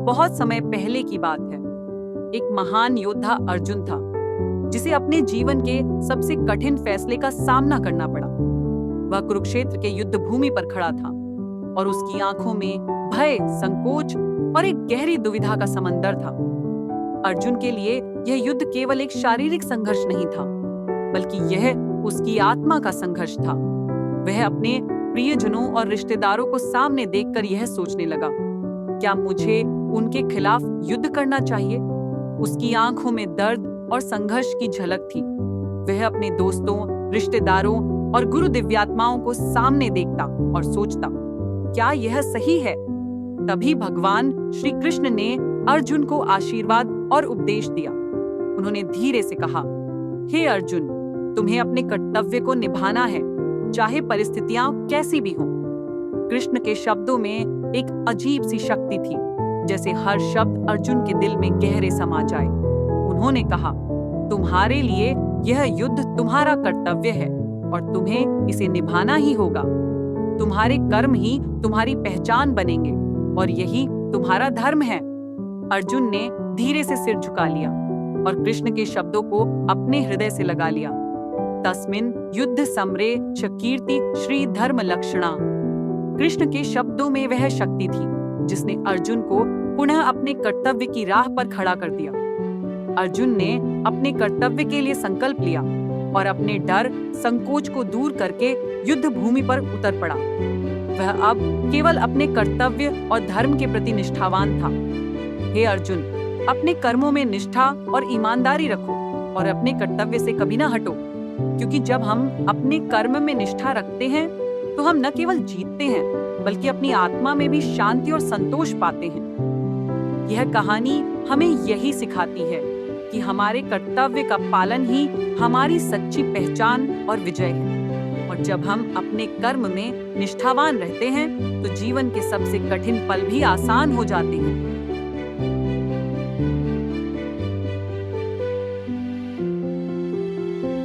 बहुत समय पहले की बात है। एक महान योद्धा अर्जुन था, जिसे अपने जीवन के सबसे कठिन फैसले का सामना करना पड़ा। वह कुरुक्षेत्र के युद्ध भूमि पर खड़ा था और उसकी आंखों में भय, संकोच और एक गहरी दुविधा का समंदर था। अर्जुन के लिए यह युद्ध केवल एक शारीरिक संघर्ष नहीं था, बल्कि यह उसकी आत्मा का संघर्ष था। वह अपने प्रियजनों और रिश्तेदारों को सामने देखकर यह सोचने लगा, क्या मुझे उनके खिलाफ युद्ध करना चाहिए? उसकी आंखों में दर्द और संघर्ष की झलक थी। वह अपने दोस्तों, रिश्तेदारों और गुरु दिव्यात्माओं को सामने देखता और सोचता, क्या यह सही है? तभी भगवान श्री कृष्ण ने अर्जुन को आशीर्वाद और उपदेश दिया। उन्होंने धीरे से कहा, हे अर्जुन, तुम्हें अपने कर्तव्य को निभाना है, चाहे परिस्थितियां कैसी भी हों। कृष्ण के शब्दों में एक अजीब सी शक्ति थी, जैसे हर शब्द अर्जुन के दिल में गहरे समा जाए। उन्होंने कहा, तुम्हारे लिए यह युद्ध तुम्हारा कर्तव्य है और तुम्हें इसे निभाना ही होगा। तुम्हारे कर्म ही तुम्हारी पहचान बनेंगे और यही तुम्हारा धर्म है। अर्जुन ने धीरे से सिर झुका लिया और कृष्ण के शब्दों को अपने हृदय से लगा लिया। तस्मिन् युद्ध समरे च कीर्ति श्री धर्म लक्षणा। कृष्ण के शब्दों में वह शक्ति थी जिसने अर्जुन को पुनः अपने कर्तव्य की राह पर खड़ा कर दिया। अर्जुन ने अपने कर्तव्य के लिए संकल्प लिया और अपने डर, संकोच को दूर करके युद्ध भूमि पर उतर पड़ा। वह अब केवल अपने कर्तव्य और धर्म के प्रति निष्ठावान था। हे अर्जुन, अपने कर्मों में निष्ठा और ईमानदारी रखो और अपने कर्तव्य से कभी ना हटो, क्योंकि जब हम अपने कर्म में निष्ठा रखते हैं तो हम न केवल जीतते हैं, बल्कि अपनी आत्मा में भी शांति और संतोष पाते हैं। यह कहानी हमें यही सिखाती है कि हमारे कर्तव्य का पालन ही हमारी सच्ची पहचान और विजय है। और जब हम अपने कर्म में निष्ठावान रहते हैं तो जीवन के सबसे कठिन पल भी आसान हो जाते हैं।